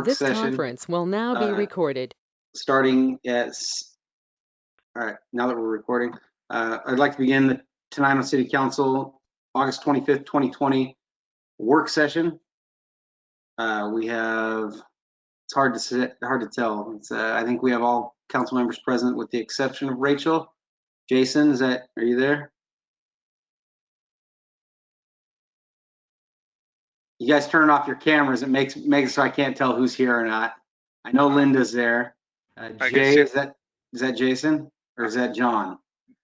This session, conference will now be recorded. starting at, all right, now that we're recording, I'd like to begin the Tenino City Council, August 25th, 2020 work session. We have, it's hard to tell. It's, I think we have all council members present with the exception of Rachel. Jason, are you there? You guys turn off your cameras. It makes it so I can't tell who's here or not. I know Linda's there. Jay, is that Jason or is that John?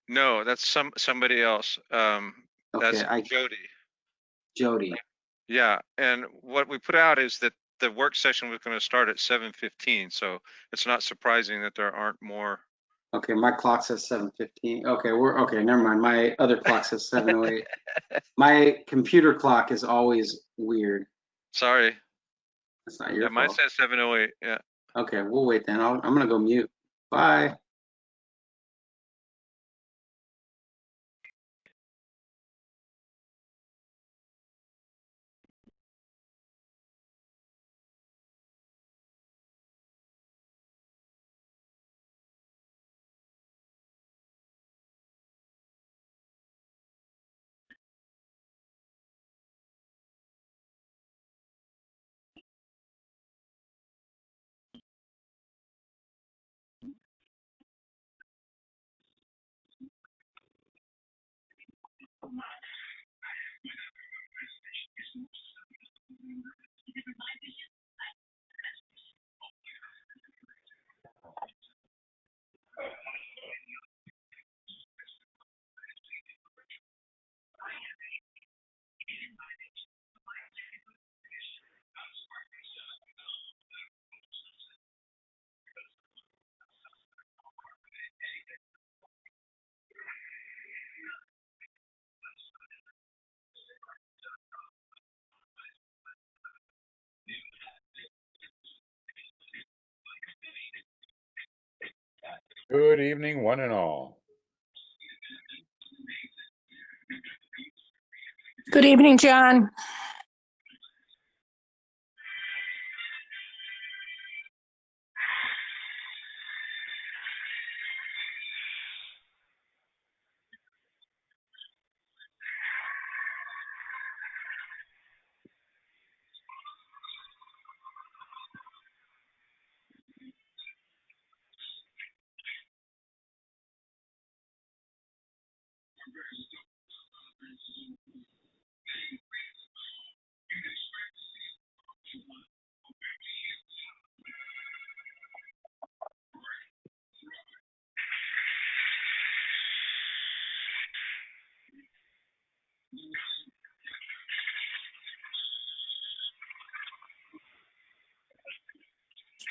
No, that's somebody else. That's Jody. Jody. Yeah, and what we put out is that the work session was going to start at 7:15, so it's not surprising that there aren't more. Okay, my clock says 7:15. Okay, okay. Never mind. My other clock says 7:08. My computer clock is always weird. Sorry. That's not your fault. Mine says 7:08. Yeah. Okay, we'll wait then. I'm gonna go mute. Bye. Good evening, one and all. Good evening, John.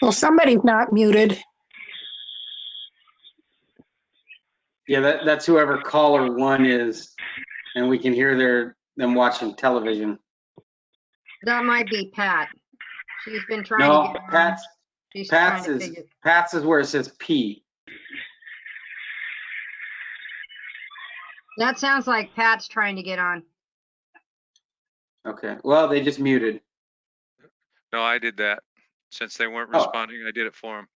Well, somebody's not muted. Yeah, that's whoever caller one is, and we can hear them watching television. That might be Pat. She's been trying to get on. Pat's is where it says P. That sounds like Pat's trying to get on. Okay. Well, they just muted. No, I did that. Since they weren't responding, I did it for them.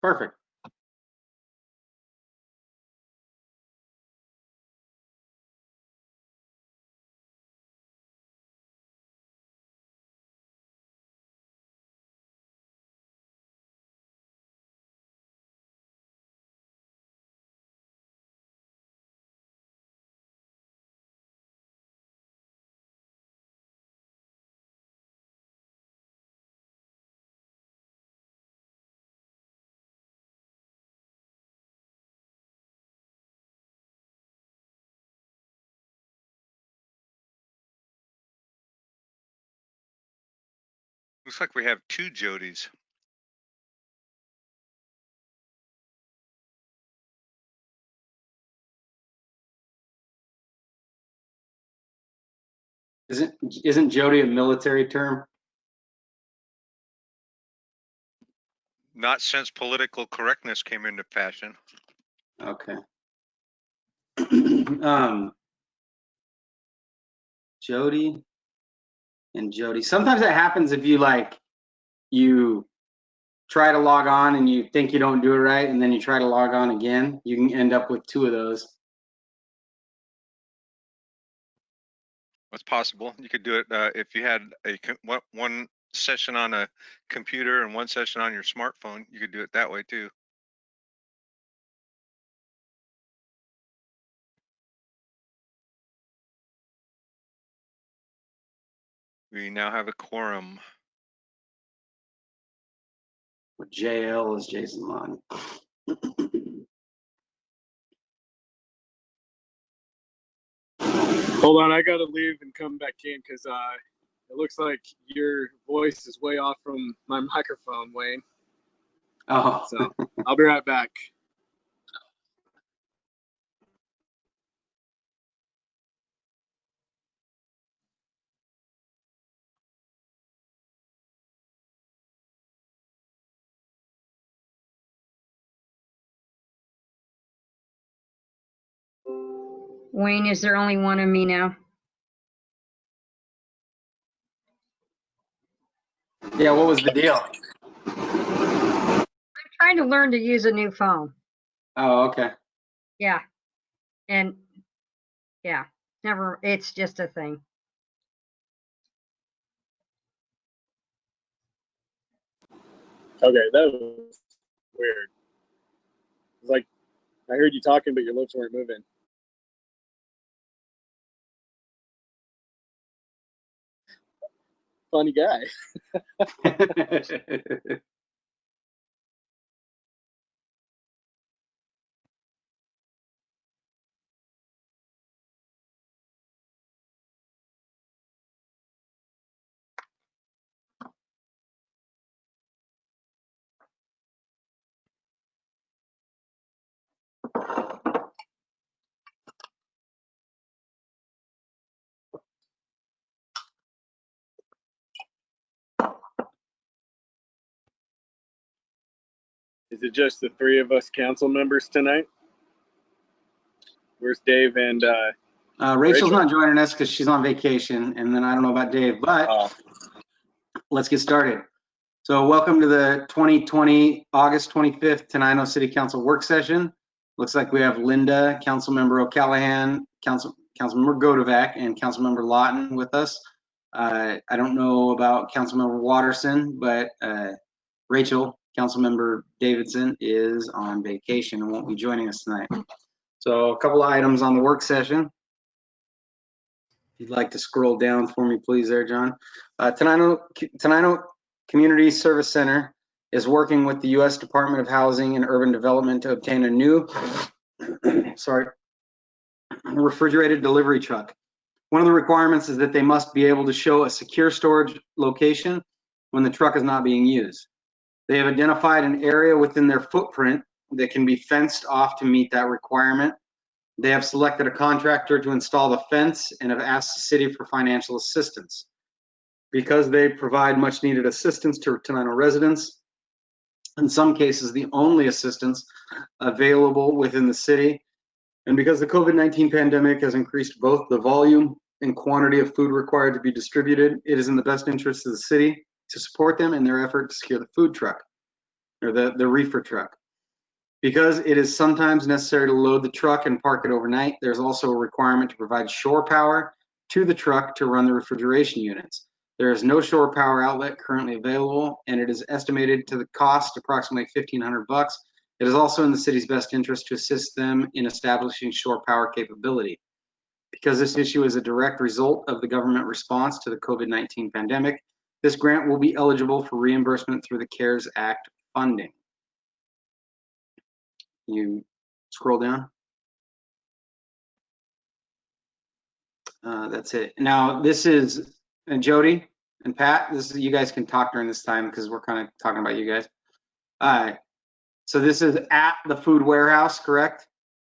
Perfect. Looks like we have two Jodys. Isn't Jody a military term? Not since political correctness came into fashion. Okay. Jody and Jody. Sometimes that happens if you you try to log on and you think you don't do it right, and then you try to log on again, you can end up with 2 of those. It's possible. You could do it if you had one session on a computer and one session on your smartphone. You could do it that way too. We now have a quorum. With JL is Jason Long. Hold on, I gotta leave and come back in because it looks like your voice is way off from my microphone, Wayne. Oh, So I'll be right back. Wayne, is there only one of me now? yeah, what was the deal? I'm trying to learn to use a new phone. Oh, okay. Yeah. And yeah, it's just a thing. Okay, that was weird. It's like I heard you talking, but your lips weren't moving. Funny guy. Is it just the 3 of us council members tonight? Where's Dave and Rachel's not joining us because she's on vacation, and then I don't know about Dave, but let's get started. So welcome to the 2020 August 25th Tenino City Council work session. Looks like we have Linda, Councilmember O'Callahan, Councilmember Godovac, and Councilmember Lawton with us. I don't know about Councilmember Waterson, but Rachel, Councilmember Davidson, is on vacation and won't be joining us tonight. So a couple of items on the work session. If you'd like to scroll down for me, please there, John. Tenino Community Service Center is working with the U.S. Department of Housing and Urban Development to obtain a new refrigerated delivery truck. One of the requirements is that they must be able to show a secure storage location when the truck is not being used. They have identified an area within their footprint that can be fenced off to meet that requirement. They have selected a contractor to install the fence and have asked the city for financial assistance. Because they provide much needed assistance to Tenino residents, in some cases the only assistance available within the city, and because the COVID-19 pandemic has increased both the volume and quantity of food required to be distributed, it is in the best interest of the city to support them in their effort to secure the food truck, or the reefer truck. Because it is sometimes necessary to load the truck and park it overnight, there's also a requirement to provide shore power to the truck to run the refrigeration units. There is no shore power outlet currently available, and it is estimated to the cost approximately $1,500. It is also in the city's best interest to assist them in establishing shore power capability. Because this issue is a direct result of the government response to the COVID-19 pandemic, this grant will be eligible for reimbursement through the CARES Act funding. You scroll down. That's it. Now this is, and Jody and Pat, this is, you guys can talk during this time because we're kind of talking about you guys. All right. So this is at the food warehouse, correct?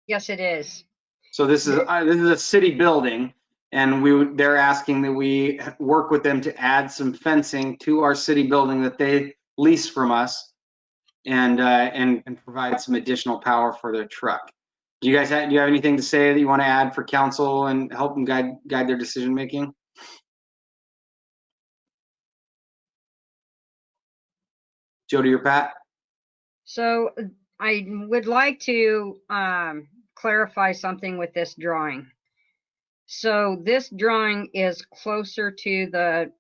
Yes, it is. So this is a city building, and they're asking that we work with them to add some fencing to our city building that they lease from us, and provide some additional power for their truck. Do you have anything to say that you want to add for council and help them guide their decision making? Jody or Pat? So I would like to clarify something with this drawing. So this drawing is closer to the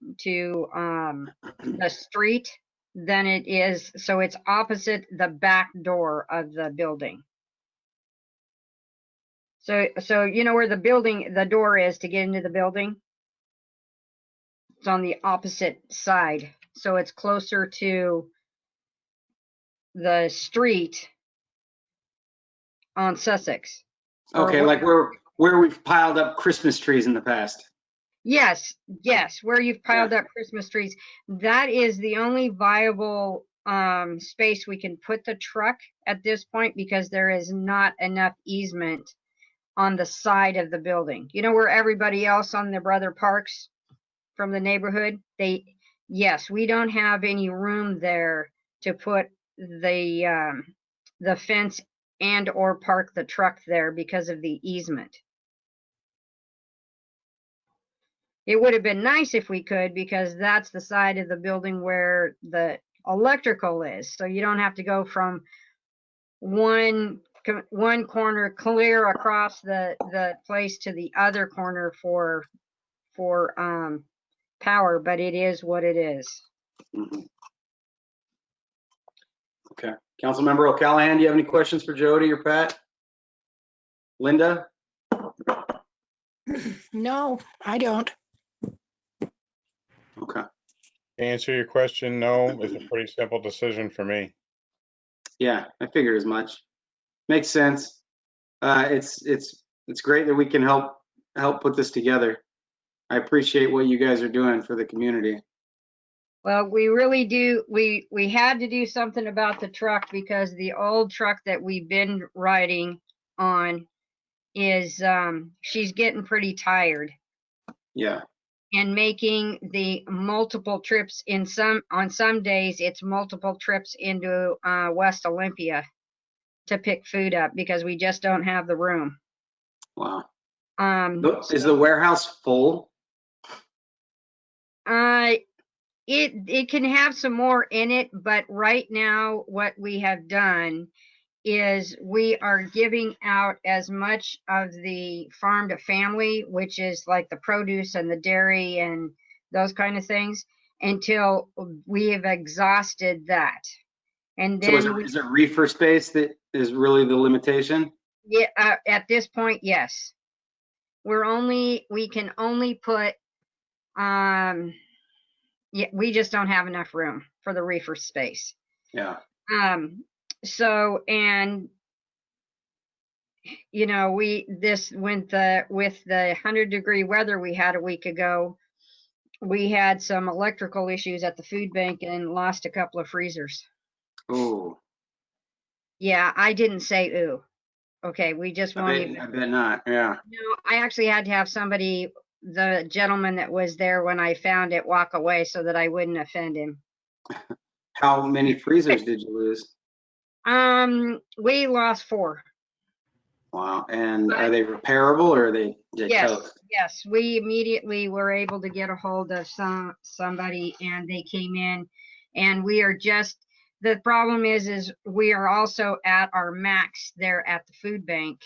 street than it is, so it's opposite the back door of the building. So you know where the door is to get into the building? It's on the opposite side. So it's closer to the street on Sussex. Okay, like where we've piled up Christmas trees in the past. Yes, where you've piled up Christmas trees. That is the only viable space we can put the truck at this point, because there is not enough easement on the side of the building. You know where everybody else on the brother parks from the neighborhood? Yes, we don't have any room there to put the fence and or park the truck there because of the easement. It would have been nice if we could, because that's the side of the building where the electrical is. So you don't have to go from one corner clear across the place to the other corner for power, but it is what it is. Mhm. Okay. Councilmember O'Callahan, do you have any questions for Jody or Pat? Linda? No, I don't. Okay. To answer your question, no, it's a pretty simple decision for me. Yeah, I figured as much. Makes sense. It's great that we can help put this together. I appreciate what you guys are doing for the community. Well, we really do. We had to do something about the truck, because the old truck that we've been riding on is she's getting pretty tired, Yeah. and making the multiple trips on some days it's multiple trips into West Olympia to pick food up, because we just don't have the room. Wow. Is the warehouse full? It can have some more in it, but right now what we have done is we are giving out as much of the farm to family, which is like the produce and the dairy and those kind of things, until we have exhausted that. And then is it reefer space that is really the limitation? Yeah, at this point, yes. We can only put yeah, we just don't have enough room for the reefer space. Yeah. So, and you know, with the 100-degree weather we had a week ago, we had some electrical issues at the food bank and lost a couple of freezers. Oh. Yeah, I didn't say ooh. Okay, we just won't even. I bet not. Yeah. No, I actually had to have somebody, the gentleman that was there when I found it, walk away so that I wouldn't offend him. How many freezers did you lose? We lost 4. Wow. And are they repairable, or are they toast? Yes, we immediately were able to get a hold of somebody, and they came in, and we are just, the problem is we are also at our max there at the food bank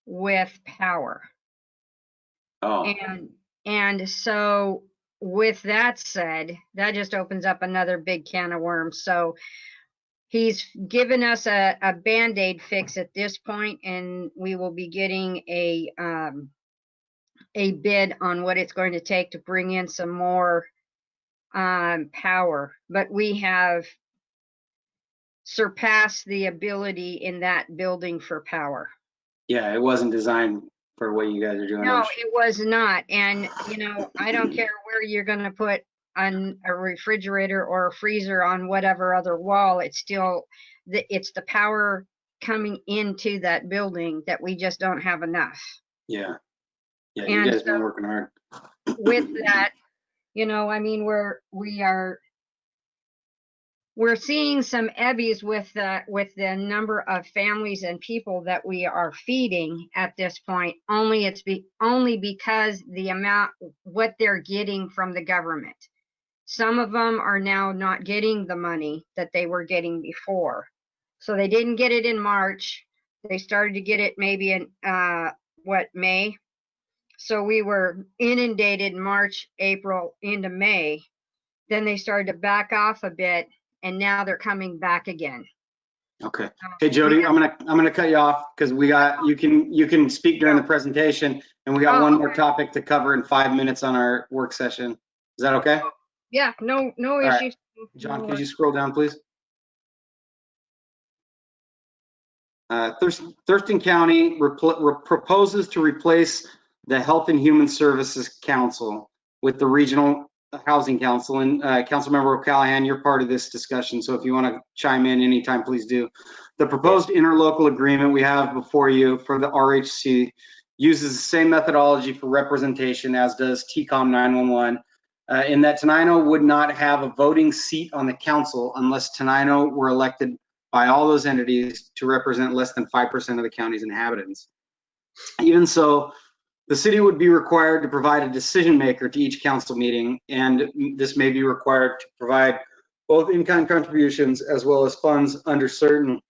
with power. Oh. And so with that said, that just opens up another bid can of worms. So he's given us a Band-Aid fix at this point, and we will be getting a bid on what it's going to take to bring in some more power. But we have surpassed the ability in that building for power. Yeah, it wasn't designed for what you guys are doing. No, it was not. And, you know, I don't care where you're going to put on a refrigerator or a freezer on whatever other wall, it's still, it's the power coming into that building that we just don't have enough. Yeah. Yeah, And you guys been working hard. With that, you know, I mean, we're seeing some ebbies with the number of families and people that we are feeding at this point. Only because the amount what they're getting from the government. Some of them are now not getting the money that they were getting before. So they didn't get it in March. They started to get it maybe in May. So we were inundated in March, April, into May. Then they started to back off a bit, and now they're coming back again. Okay. Hey, Jody, I'm gonna cut you off because you can speak during the presentation, and we got one more topic to cover in 5 minutes on our work session. Is that okay? Yeah, no right. issues. John, could you scroll down, please? Thurston County proposes to replace the Health and Human Services Council with the Regional Housing Council. And Councilmember O'Callahan, you're part of this discussion, so if you want to chime in anytime, please do. The proposed interlocal agreement we have before you for the RHC uses the same methodology for representation as does TCOM 911, in that Tenino would not have a voting seat on the council unless Tenino were elected by all those entities to represent less than 5% of the county's inhabitants. Even so, the city would be required to provide a decision maker to each council meeting, and this may be required to provide both in-kind contributions as well as funds under certain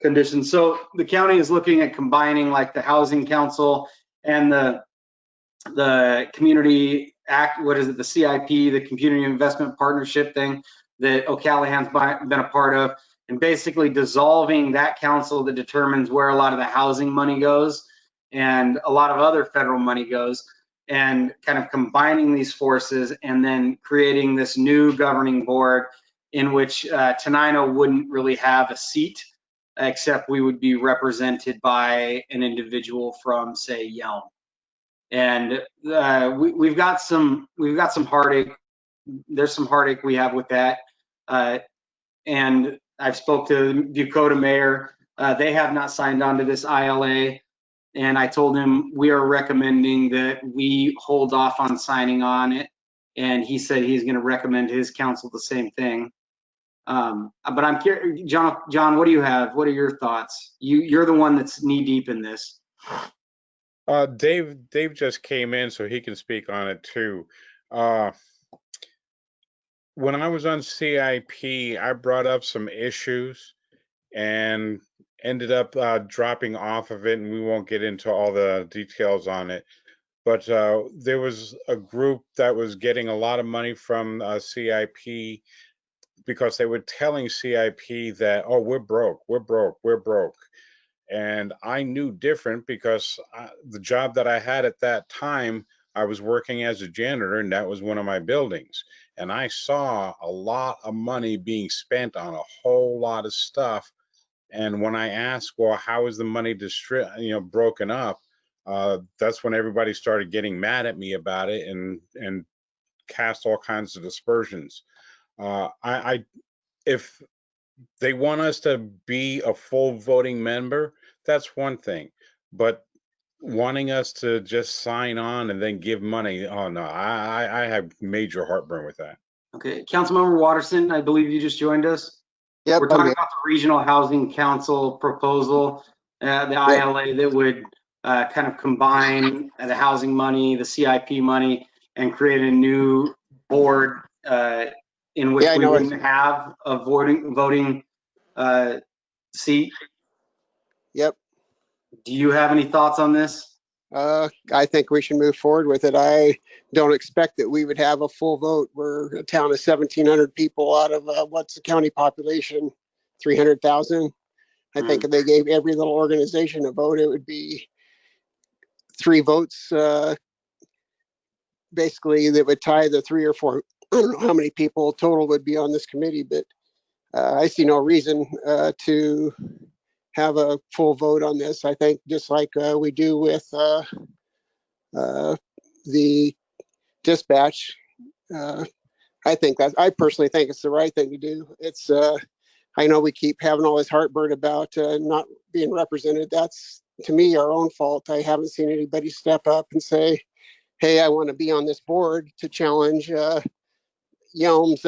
conditions. So the county is looking at combining like the housing council and the community act, what is it, the CIP, the community investment partnership thing that O'Callahan's been a part of, and basically dissolving that council that determines where a lot of the housing money goes and a lot of other federal money goes, and kind of combining these forces and then creating this new governing board in which Tenino wouldn't really have a seat, except we would be represented by an individual from, say, Yelm. And we've got some heartache. There's some heartache we have with that. And I've spoke to the Dakota mayor. They have not signed on to this ILA. And I told him we are recommending that we hold off on signing on it. And he said he's going to recommend his council the same thing. But I'm curious, John, what do you have? What are your thoughts? You're the one that's knee deep in this. Dave just came in, so he can speak on it too. When I was on CIP, I brought up some issues and ended up dropping off of it, and we won't get into all the details on it. But there was a group that was getting a lot of money from CIP because they were telling CIP that, oh, we're broke. And I knew different because the job that I had at that time, I was working as a janitor, and that was one of my buildings. And I saw a lot of money being spent on a whole lot of stuff. And when I asked, well, how is the money broken up? That's when everybody started getting mad at me about it and cast all kinds of aspersions. If they want us to be a full voting member, that's one thing. But wanting us to just sign on and then give money, oh no, I have major heartburn with that. Okay, Councilmember Waterson, I believe you just joined us. Yep, we're talking about the Regional Housing Council proposal, the ILA that would kind of combine the housing money, the CIP money, and create a new board in which we wouldn't have a voting seat. Yep. Do you have any thoughts on this? I think we should move forward with it. I don't expect that we would have a full vote. We're a town of 1,700 people out of what's the county population, 300,000. I think if they gave every little organization a vote, it would be 3 votes. Basically, that would tie the 3 or 4. I don't know how many people total would be on this committee, but I see no reason to have a full vote on this. I think just like we do with the dispatch, I personally think it's the right thing to do. It's I know we keep having all this heartburn about not being represented. That's, to me, our own fault. I haven't seen anybody step up and say, hey, I want to be on this board to challenge Yelm's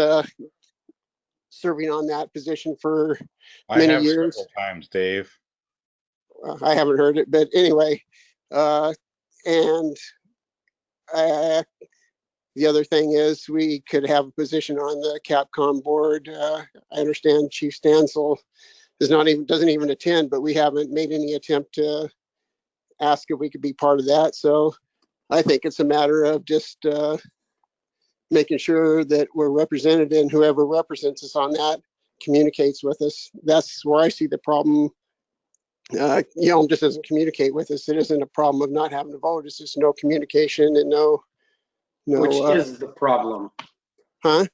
serving on that position for many years. Several times, Dave. I haven't heard it, but anyway, and The other thing is we could have a position on the Capcom board. I understand Chief Stansel doesn't even attend, but we haven't made any attempt to ask if we could be part of that. So I think it's a matter of just making sure that we're represented, and whoever represents us on that communicates with us. That's where I see the problem. Yelm just doesn't communicate with us. It isn't a problem of not having to vote. It's just no communication and no. Which is the problem. Huh?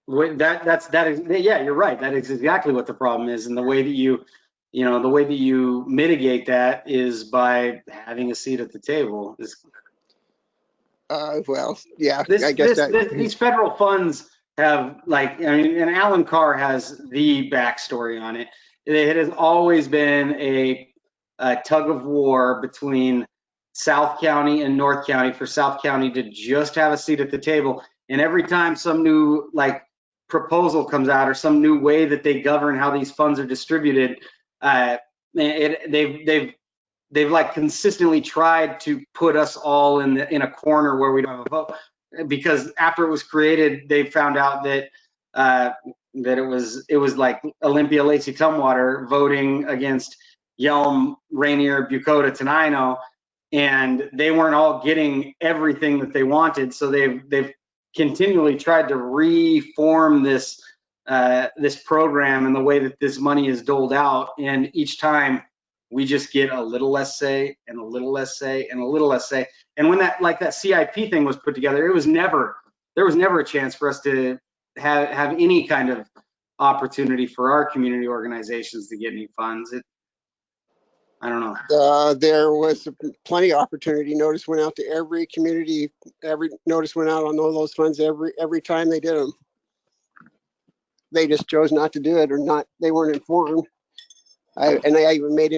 Yeah, you're right. That is exactly what the problem is. And the way that the way that you mitigate that is by having a seat at the table. Well, yeah, I guess that these federal funds have, like, I mean, and Alan Carr has the backstory on it. It has always been a tug of war between South County and North County for South County to just have a seat at the table. And every time some new proposal comes out or some new way that they govern how these funds are distributed, they've like consistently tried to put us all in a corner where we don't have a vote. Because after it was created, they found out that that it was like Olympia Lacey Tumwater voting against Yelm, Rainier, Bucota, Tenino, and they weren't all getting everything that they wanted. So they've continually tried to reform this this program and the way that this money is doled out, and each time we just get a little less say and a little less say and a little less say. And when that CIP thing was put together, there was never a chance for us to have any kind of opportunity for our community organizations to get any funds. I don't know. There was plenty of opportunity. Notice went out to every community. Every notice went out on all those funds every time they did them. They just chose not to do it, or not. They weren't informed. I even made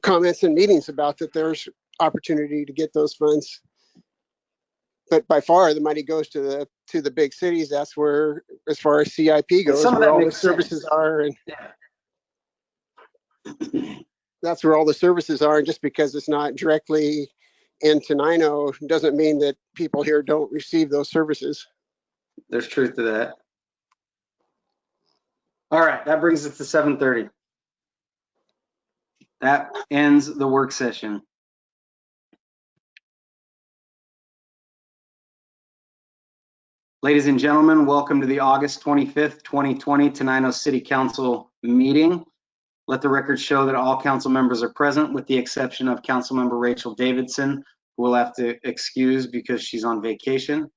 comments in meetings about that there's opportunity to get those funds. But by far, the money goes to the big cities. That's where, as far as CIP goes, where all the services are, and that's where all the services are. And just because it's not directly in Tenino doesn't mean that people here don't receive those services. There's truth to that. All right, that brings us to 7:30. That ends the work session. Ladies and gentlemen, welcome to the August 25th, 2020 Tenino City Council meeting. Let the record show that all council members are present, with the exception of Councilmember Rachel Davidson, who will have to excuse because she's on vacation.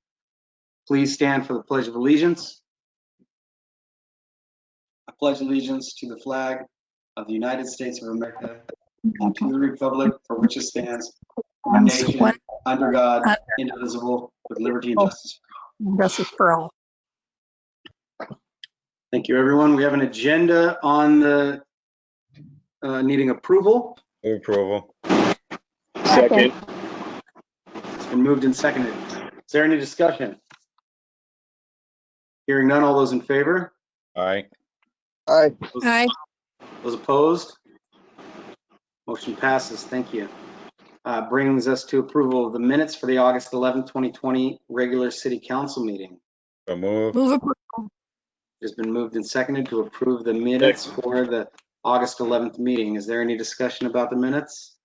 Please stand for the Pledge of Allegiance. I pledge allegiance to the flag of the United States of America and to the republic for which it stands, one nation, under God, indivisible, with liberty and justice. Justice for all. Thank you, everyone. We have an agenda on the needing approval. Move approval. Second. It's been moved and seconded. Is there any discussion? Hearing none, all those in favor? Aye. Aye. Aye. Those opposed? Motion passes. Thank you. Brings us to approval of the minutes for the August 11th, 2020 regular city council meeting. So move. Move approval. It's been moved and seconded to approve the minutes for the August 11th meeting. Is there any discussion about the minutes?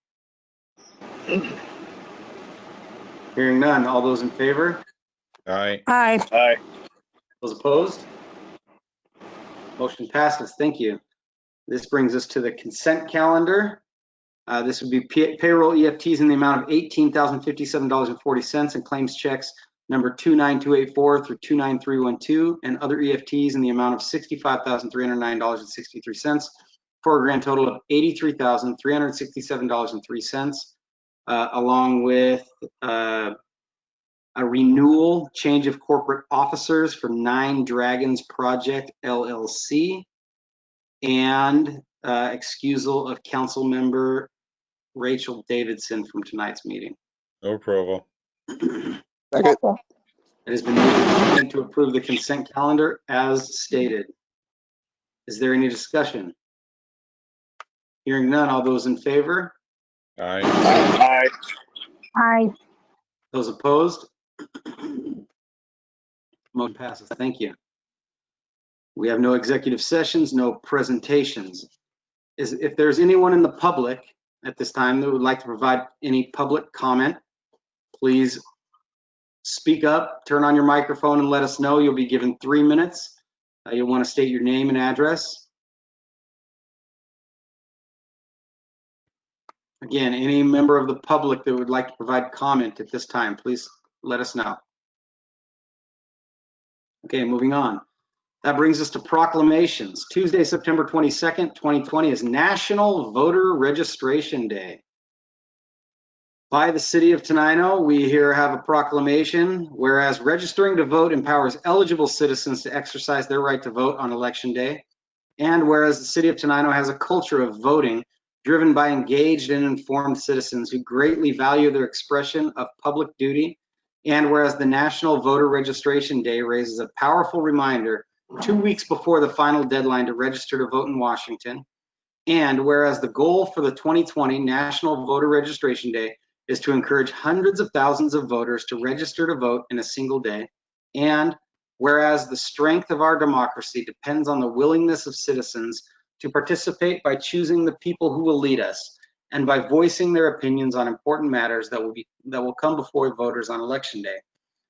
Hearing none, all those in favor? Aye. Aye. Aye. Those opposed? Motion passes. Thank you. This brings us to the consent calendar. This would be payroll EFTs in the amount of $18,057.40 and claims checks number 29284 through 29312, and other EFTs in the amount of $65,309.63 for a grand total of $83,367.03, along with a renewal change of corporate officers for 9 Dragons Project LLC, and excusal of council member Rachel Davidson from tonight's meeting. No approval. Second. It has been moved to approve the consent calendar as stated. Is there any discussion? Hearing none, all those in favor? Aye. Aye. Aye. Those opposed? Motion passes. Thank you. We have no executive sessions, no presentations. If there's anyone in the public at this time that would like to provide any public comment, please speak up, turn on your microphone and let us know. You'll be given 3 minutes. You'll want to state your name and address. Again, any member of the public that would like to provide comment at this time, please let us know. Okay, moving on. That brings us to proclamations. Tuesday, September 22nd, 2020 is National Voter Registration Day. By the City of Tenino, we here have a proclamation, whereas registering to vote empowers eligible citizens to exercise their right to vote on Election Day, and whereas the City of Tenino has a culture of voting driven by engaged and informed citizens who greatly value their expression of public duty, and whereas the National Voter Registration Day raises a powerful reminder 2 weeks before the final deadline to register to vote in Washington, and whereas the goal for the 2020 National Voter Registration Day is to encourage hundreds of thousands of voters to register to vote in a single day, and whereas the strength of our democracy depends on the willingness of citizens to participate by choosing the people who will lead us and by voicing their opinions on important matters that will come before voters on Election Day.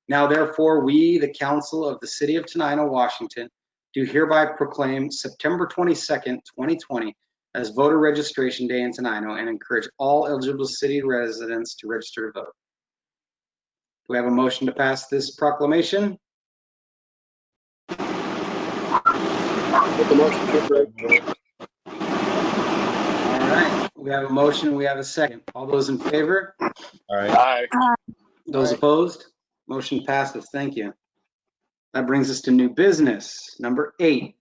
Now, therefore, we, the Council of the City of Tenino, Washington, do hereby proclaim September 22nd, 2020 as Voter Registration Day in Tenino and encourage all eligible city residents to register to vote. Do we have a motion to pass this proclamation? With the motion to approve. All right, we have a motion, we have a second. All those in favor? All right. Aye. Those Aye. opposed? Motion passes. Thank you. That brings us to new business. Number 8.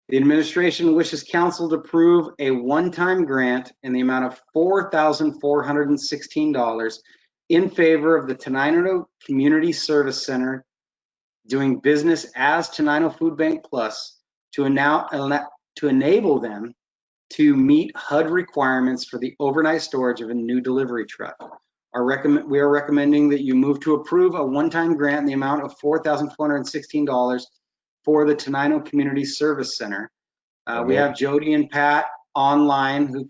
The administration wishes council to approve a one-time grant in the amount of $4,416 in favor of the Tenino Community Service Center doing business as Tenino Food Bank Plus to enable them to meet HUD requirements for the overnight storage of a new delivery truck. We are recommending that you move to approve a one-time grant in the amount of $4,416 for the Tenino Community Service Center. We have Jody and Pat online who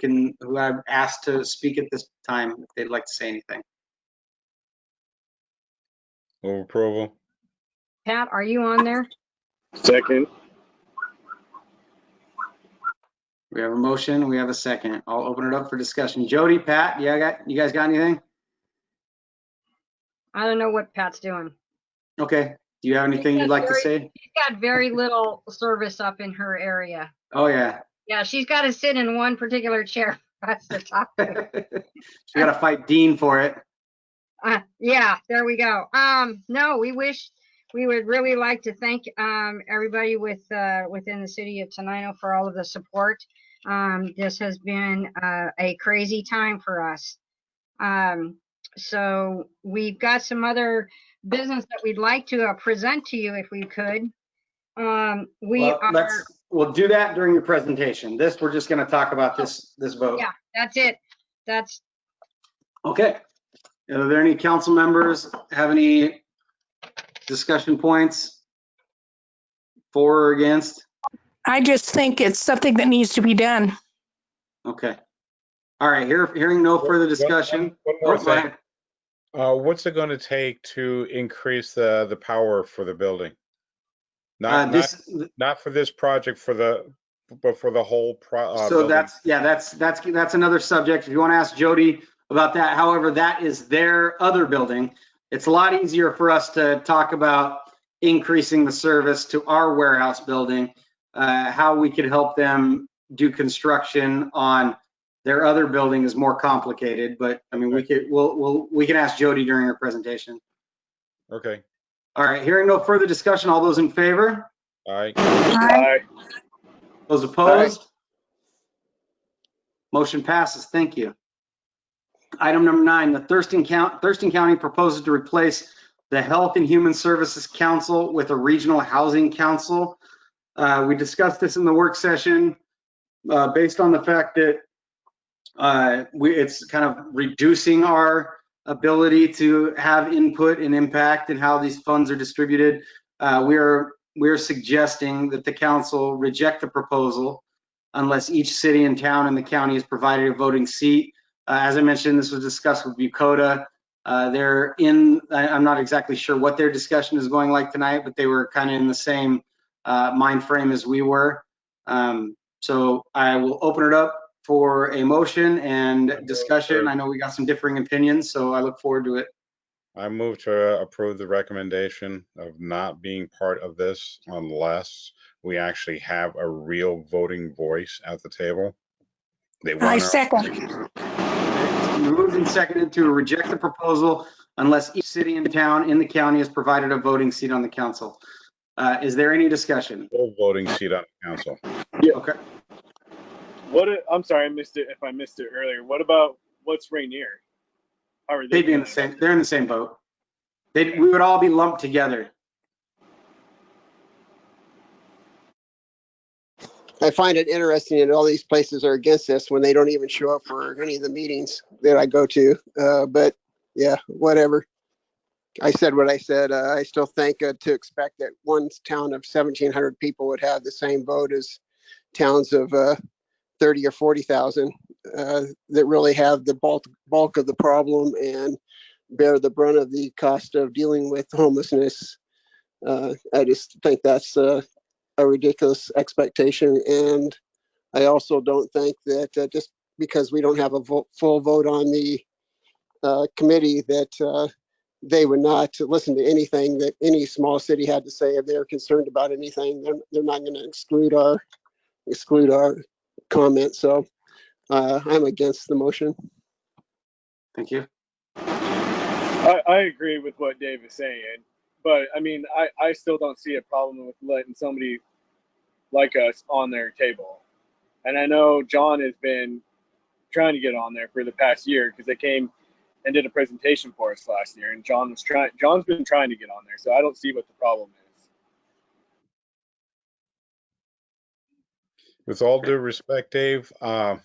I've asked to speak at this time if they'd like to say anything. Move approval. Pat, are you on there? Second. We have a motion, we have a second. I'll open it up for discussion. Jody, Pat, you guys got anything? I don't know what Pat's doing. Okay. Do you have anything you'd like to say? She's got very little service up in her area. Oh, yeah. Yeah, she's got to sit in one particular chair. That's the top. You got to fight Dean for it. Yeah, there we go. No, we would really like to thank everybody within the city of Tenino for all of the support. This has been a crazy time for us. So we've got some other business that we'd like to present to you if we could. We'll do that during your presentation. We're just going to talk about this vote. Yeah, that's it. That's okay. Are there any council members have any discussion points for or against? I just think it's something that needs to be done. Okay. All right. Hearing no further discussion. One more go thing. ahead. What's it going to take to increase the power for the building? Not for this project, but for the whole so building. that's another subject. If you want to ask Jody about that, however, that is their other building. It's a lot easier for us to talk about increasing the service to our warehouse building, how we could help them do construction on their other building is more complicated, but I mean, we can ask Jody during her presentation. Okay. All right, hearing no further discussion, all those in favor? All right. Aye. Those opposed? Motion passes, thank you. Item number 9, the Thurston County proposes to replace the Health and Human Services Council with a regional housing council. We discussed this in the work session based on the fact that it's kind of reducing our ability to have input and impact in how these funds are distributed. we're suggesting that the council reject the proposal unless each city and town in the county is provided a voting seat. As I mentioned, this was discussed with Bucota. I'm not exactly sure what their discussion is going like tonight, but they were kind of in the same mind frame as we were. So I will open it up for a motion and discussion. I know we got some differing opinions, so I look forward to it. I move to approve the recommendation of not being part of this unless we actually have a real voting voice at the table. I second. Moved and seconded to reject the proposal unless each city and town in the county is provided a voting seat on the council. Is there any discussion? Full voting seat on the council. Yeah. Okay. I'm sorry, I missed it. If I missed it earlier, what's Rainier? How are They'd be in the same. They're in the same boat. We would all be lumped together. I find it interesting that all these places are against this when they don't even show up for any of the meetings that I go to. But yeah, whatever. I said what I said. I still think to expect that one town of 1,700 people would have the same vote as towns of 30 or 40,000 that really have the bulk of the problem and bear the brunt of the cost of dealing with homelessness. I just think that's a ridiculous expectation. And I also don't think that just because we don't have a full vote on the committee that they would not listen to anything that any small city had to say. If they're concerned about anything, they're not going to exclude our comment. So I'm against the motion. Thank you. I agree with what Dave is saying, but I mean, I still don't see a problem with letting somebody like us on their table. And I know John has been trying to get on there for the past year because they came and did a presentation for us last year, and John's been trying to get on there, so I don't see what the problem is. With all due respect, Dave, the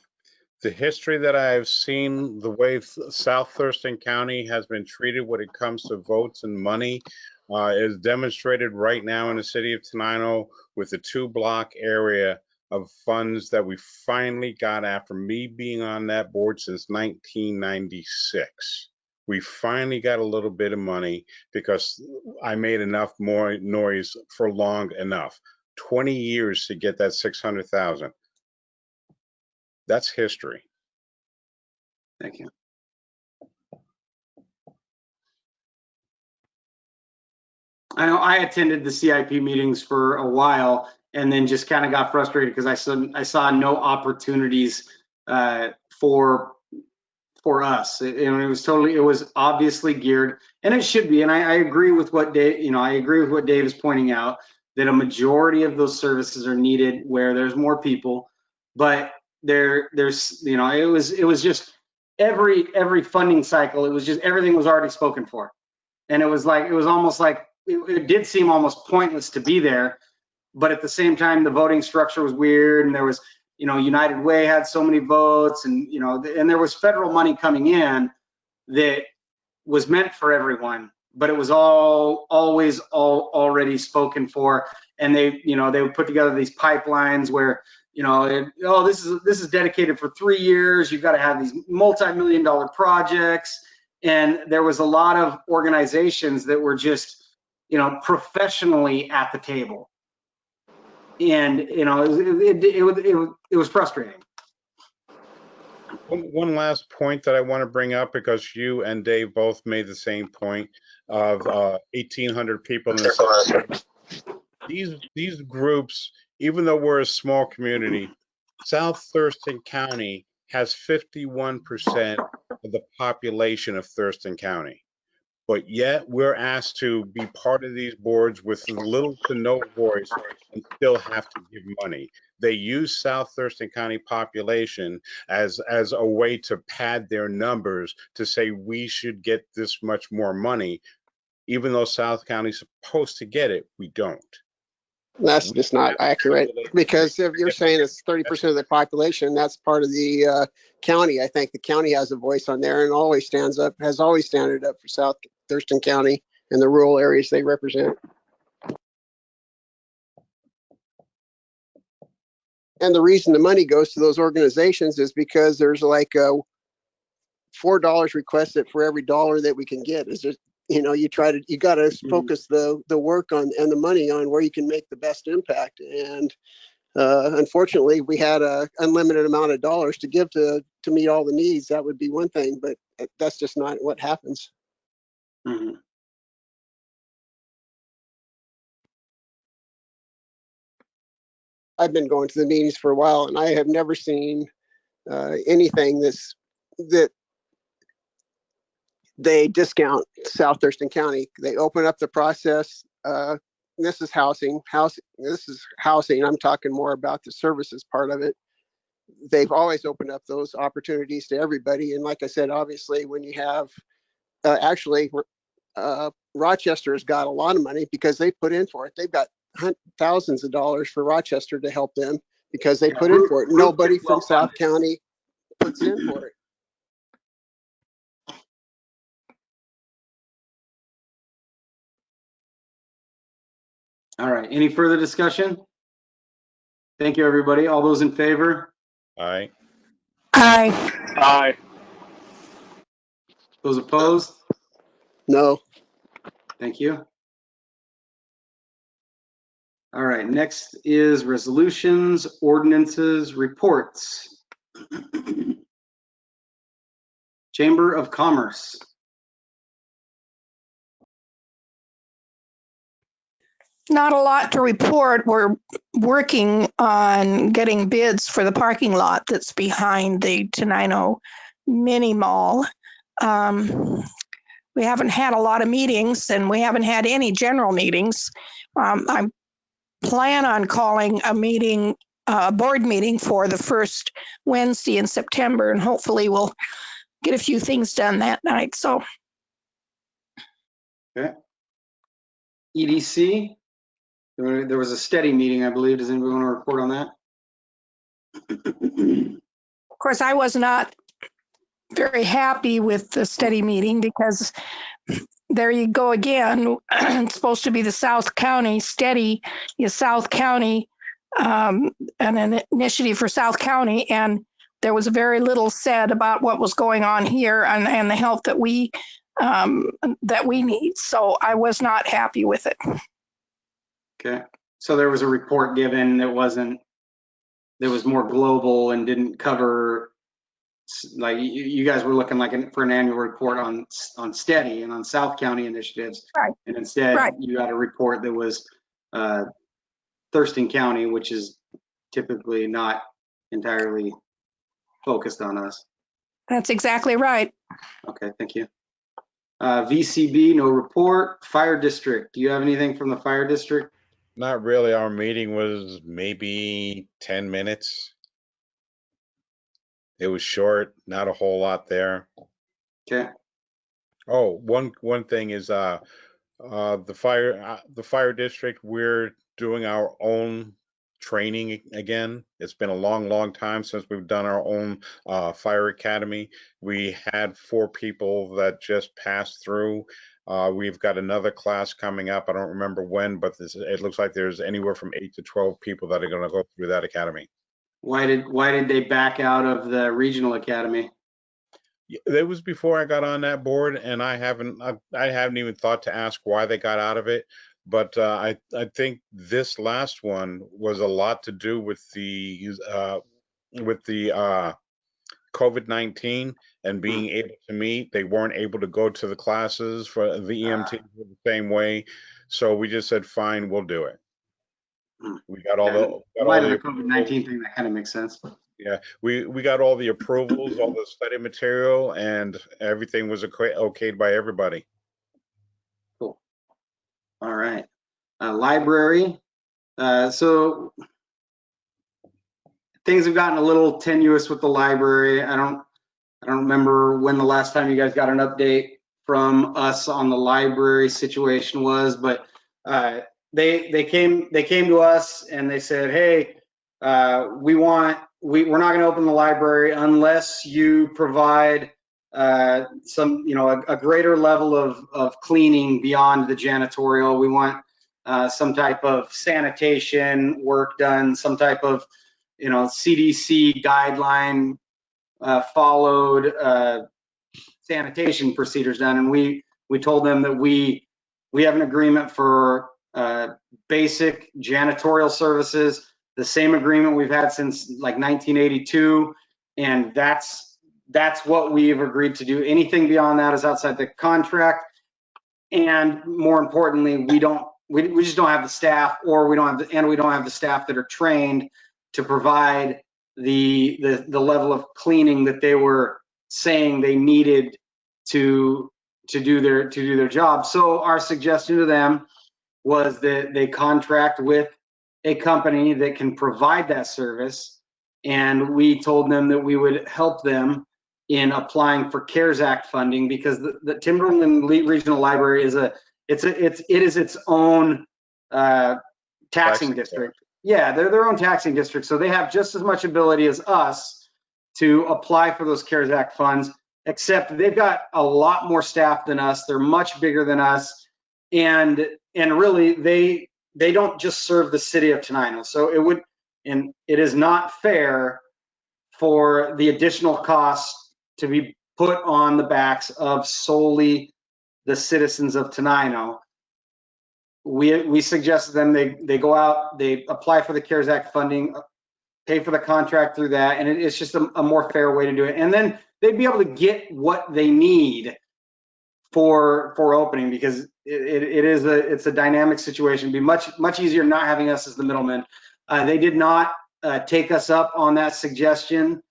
history that I've seen, the way South Thurston County has been treated when it comes to votes and money is demonstrated right now in the city of Tenino with the 2-block area of funds that we finally got after me being on that board since 1996. We finally got a little bit of money because I made enough more noise for long enough. 20 years to get that 600,000. That's history. Thank you. I know I attended the CIP meetings for a while and then just kind of got frustrated because I saw no opportunities for us. It was obviously geared, and it should be. And I agree with what Dave, I agree with what Dave is pointing out, that a majority of those services are needed where there's more people, but there's it was just every funding cycle, it was just everything was already spoken for, and it was almost like it did seem almost pointless to be there. But at the same time, the voting structure was weird, and there was United Way had so many votes, and and there was federal money coming in that was meant for everyone, but it was always already spoken for. And they would put together these pipelines where this is dedicated for 3 years. You've got to have these multi-million-dollar projects, and there was a lot of organizations that were just professionally at the table, and it was frustrating. One last point that I want to bring up, because you and Dave both made the same point of 1,800 people in the these groups, even though we're a small community, South Thurston County has 51% of the population of Thurston County. But yet we're asked to be part of these boards with little to no voice and still have to give money. They use South Thurston County population as a way to pad their numbers to say we should get this much more money, even though South County's supposed to get it, we don't. That's just not accurate, because if you're saying it's 30% of the population, that's part of the county. I think the county has a voice on there and has always standed up for South Thurston County and the rural areas they represent. And the reason the money goes to those organizations is because there's like $4 requested for every dollar that we can get. Is just, you got to focus the work on and the money on where you can make the best impact. And unfortunately, we had a unlimited amount of dollars to give to meet all the needs. That would be one thing, but that's just not what happens. Mm-hmm. I've been going to the meetings for a while, and I have never seen anything that they discount South Thurston County. They open up the process. This is housing. This is housing. I'm talking more about the services part of it. They've always opened up those opportunities to everybody. And like I said, obviously, when you have Rochester has got a lot of money because they put in for it. They've got thousands of dollars for Rochester to help them because they put in for it. Nobody from South County puts in for it. All right. Any further discussion? Thank you, everybody. All those in favor? Aye. Aye. Aye. Those opposed? No. Thank you. All right. Next is resolutions, ordinances, reports. Chamber of Commerce. Not a lot to report. We're working on getting bids for the parking lot that's behind the Tenino mini mall. We haven't had a lot of meetings and we haven't had any general meetings. I plan on calling a meeting, a board meeting for the first Wednesday in September, and hopefully we'll get a few things done that night. So. Okay. EDC. There was a steady meeting, I believe. Does anybody want to report on that? Of course, I was not very happy with the steady meeting because there you go again. It's supposed to be the South County steady is South County, and an initiative for South County. And there was very little said about what was going on here and the help that we need. So I was not happy with it. Okay. So there was a report given that was more global and didn't cover, like you guys were looking like for an annual report on steady and on South County initiatives. Right. And instead Right. you got a report that was Thurston County, which is typically not entirely focused on us. That's exactly right. Okay, thank you. VCB, no report. Fire district, do you have anything from the fire district? Not really. Our meeting was maybe 10 minutes. It was short, not a whole lot there. Okay. Oh, one thing is the fire district, we're doing our own training again. It's been a long time since we've done our own fire academy. We had 4 people that just passed through. We've got another class coming up. I don't remember when, but it looks like there's anywhere from 8 to 12 people that are going to go through that academy. Why did they back out of the regional academy? It was before I got on that board, and I haven't even thought to ask why they got out of it. But I think this last one was a lot to do with the COVID-19 and being able to meet. They weren't able to go to the classes for the EMT the same way, so we just said, fine, we'll do it. We got all the COVID-19 thing. That kind of makes sense. Yeah, we got all the approvals, all the study material, and everything was okayed by everybody. Cool. All right. Library. So things have gotten a little tenuous with the library. I don't remember when the last time you guys got an update from us on the library situation was, but they came to us and they said, hey, we're not going to open the library unless you provide some, a greater level of cleaning beyond the janitorial. We want some type of sanitation work done, some type of CDC guideline followed sanitation procedures done. And we told them that we have an agreement for basic janitorial services, the same agreement we've had since like 1982. And that's what we've agreed to do. Anything beyond that is outside the contract. And more importantly, we just don't have the staff, or we don't have the staff that are trained to provide the level of cleaning that they were saying they needed to do their job. So our suggestion to them was that they contract with a company that can provide that service, and we told them that we would help them in applying for CARES Act funding, because the Timberland Regional Library is its own taxing district. Yeah, they're their own taxing district, so they have just as much ability as us to apply for those CARES Act funds, except they've got a lot more staff than us. They're much bigger than us, and really they don't just serve the city of Tenino. So it is not fair for the additional costs to be put on the backs of solely the citizens of Tenino. We suggested them they go out, they apply for the CARES Act funding, pay for the contract through that, and it's just a more fair way to do it. And then they'd be able to get what they need for opening, because it's a dynamic situation. It'd be much easier not having us as the middleman. They did not take us up on that suggestion,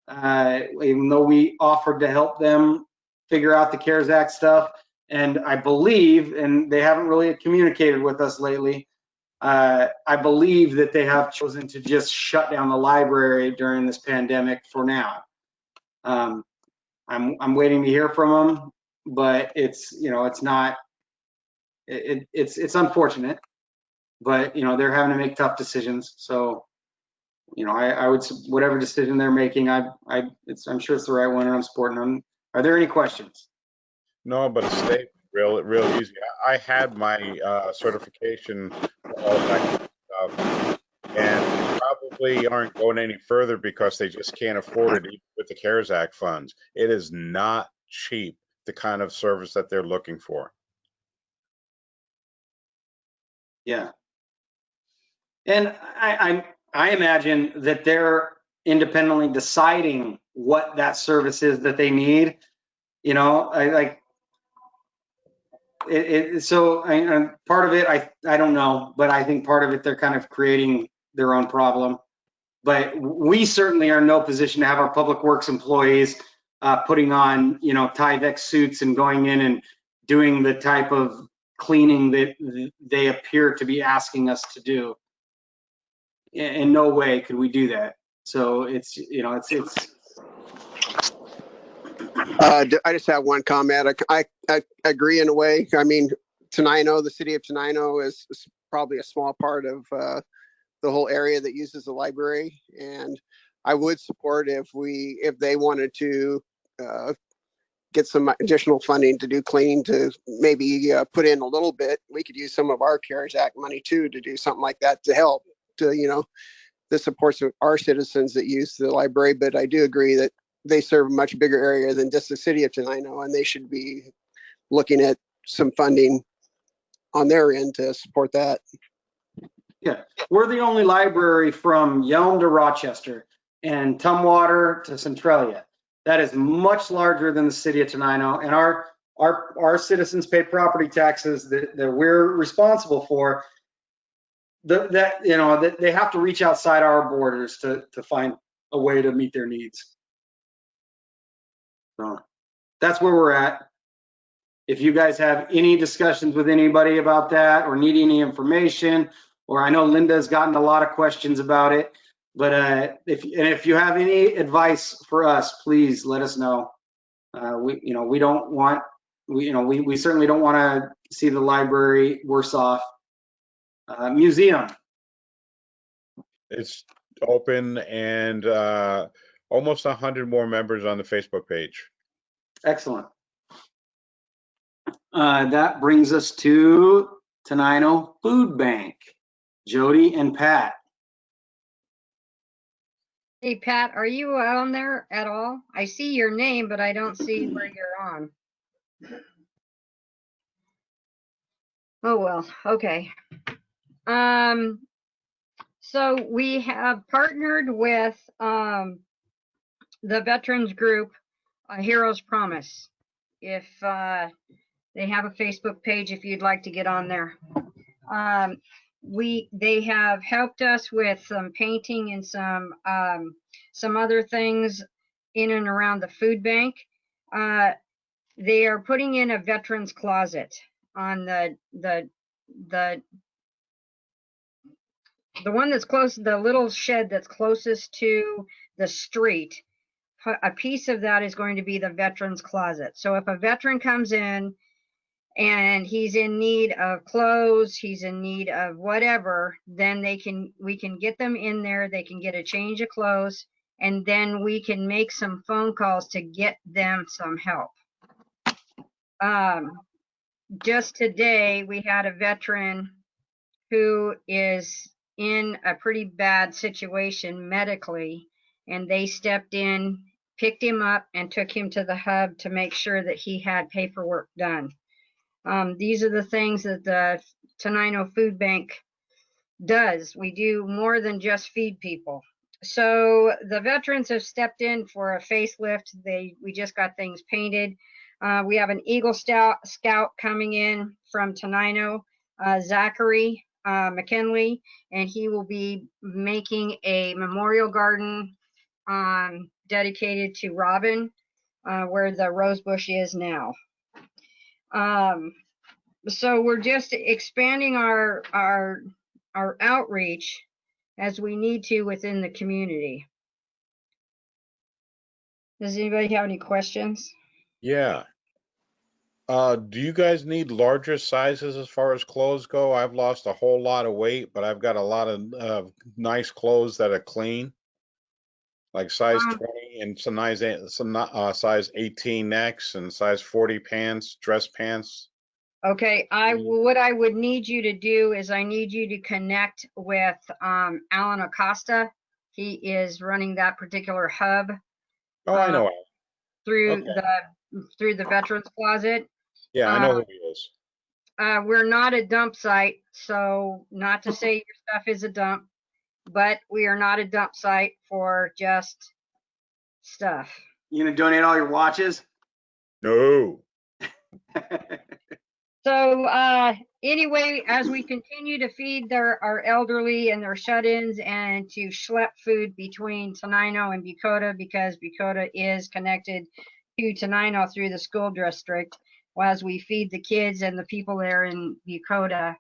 even though we offered to help them figure out the CARES Act stuff. And I believe, and they haven't really communicated with us lately, I believe that they have chosen to just shut down the library during this pandemic for now. I'm waiting to hear from them, but it's unfortunate, but they're having to make tough decisions. So I would, whatever decision they're making, I'm sure it's the right one, and I'm supporting them. Are there any questions? No, but a statement, real easy. I had my certification for all that stuff, and probably aren't going any further because they just can't afford it, even with the CARES Act funds. It is not cheap, the kind of service that they're looking for. Yeah. And I imagine that they're independently deciding what that service is that they need. So part of it, I don't know, but I think part of it, they're kind of creating their own problem. But we certainly are in no position to have our public works employees putting on, Tyvek suits and going in and doing the type of cleaning that they appear to be asking us to do. In no way could we do that. So it's. I just have one comment. I agree in a way. I mean, Tenino, the city of Tenino is probably a small part of the whole area that uses the library, and I would support if they wanted to get some additional funding to do cleaning, to maybe put in a little bit. We could use some of our CARES Act money too to do something like that to help to the supports of our citizens that use the library. But I do agree that they serve a much bigger area than just the city of Tenino, and they should be looking at some funding on their end to support that. Yeah, we're the only library from Yelm to Rochester and Tumwater to Centralia that is much larger than the city of Tenino, and our citizens pay property taxes that we're responsible for. That they have to reach outside our borders to find a way to meet their needs. So that's where we're at. If you guys have any discussions with anybody about that, or need any information, or I know Linda's gotten a lot of questions about it, but if you have any advice for us, please let us know. We don't want, we certainly don't want to see the library worse off. Museum. It's open, and almost 100 more members on the Facebook page. Excellent. That brings us to Tenino Food Bank. Jody and Pat. Hey, Pat, are you on there at all? I see your name, but I don't see where you're on. Oh, well, okay. So we have partnered with the veterans group, Heroes Promise. If they have a Facebook page, if you'd like to get on there. They have helped us with some painting and some other things in and around the food bank. They are putting in a veterans closet on the one that's close, the little shed that's closest to the street. A piece of that is going to be the veterans closet. So if a veteran comes in and he's in need of clothes, he's in need of whatever, then we can get them in there, they can get a change of clothes, and then we can make some phone calls to get them some help. Just today, we had a veteran who is in a pretty bad situation medically, and they stepped in, picked him up, and took him to the hub to make sure that he had paperwork done. These are the things that the Tenino Food Bank does. We do more than just feed people. So the veterans have stepped in for a facelift. We just got things painted. We have an Eagle Scout coming in from Tenino, Zachary McKinley, and he will be making a memorial garden dedicated to Robin, where the rose bush is now. So we're just expanding our outreach as we need to within the community. Does anybody have any questions? Yeah. Do you guys need larger sizes as far as clothes go? I've lost a whole lot of weight, but I've got a lot of nice clothes that are clean, like size 20 and some size 18 necks and size 40 pants, dress pants. Okay, what I would need you to do is I need you to connect with Alan Acosta. He is running that particular hub. Oh, I know. Through the Veterans Closet. Yeah, I know who he is. We're not a dump site, so not to say your stuff is a dump, but we are not a dump site for just stuff. You gonna donate all your watches? No. So anyway, as we continue to feed our elderly and their shut-ins and to schlep food between Tenino and Bucota, because Bucota is connected to Tenino through the school district, as we feed the kids and the people there in Bucota,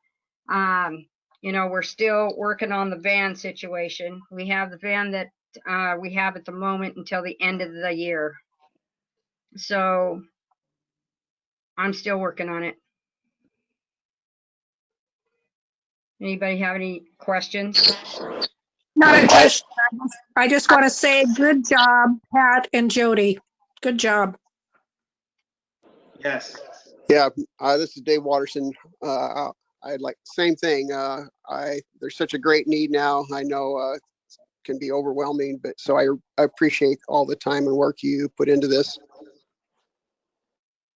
we're still working on the van situation. We have the van that we have at the moment until the end of the year. So I'm still working on it. Anybody have any questions? Not a question. I just want to say good job, Pat and Jody. Good job. Yes. Yeah, this is Dave Waterson. I'd like same thing. There's such a great need now. I know it can be overwhelming, but so I appreciate all the time and work you put into this.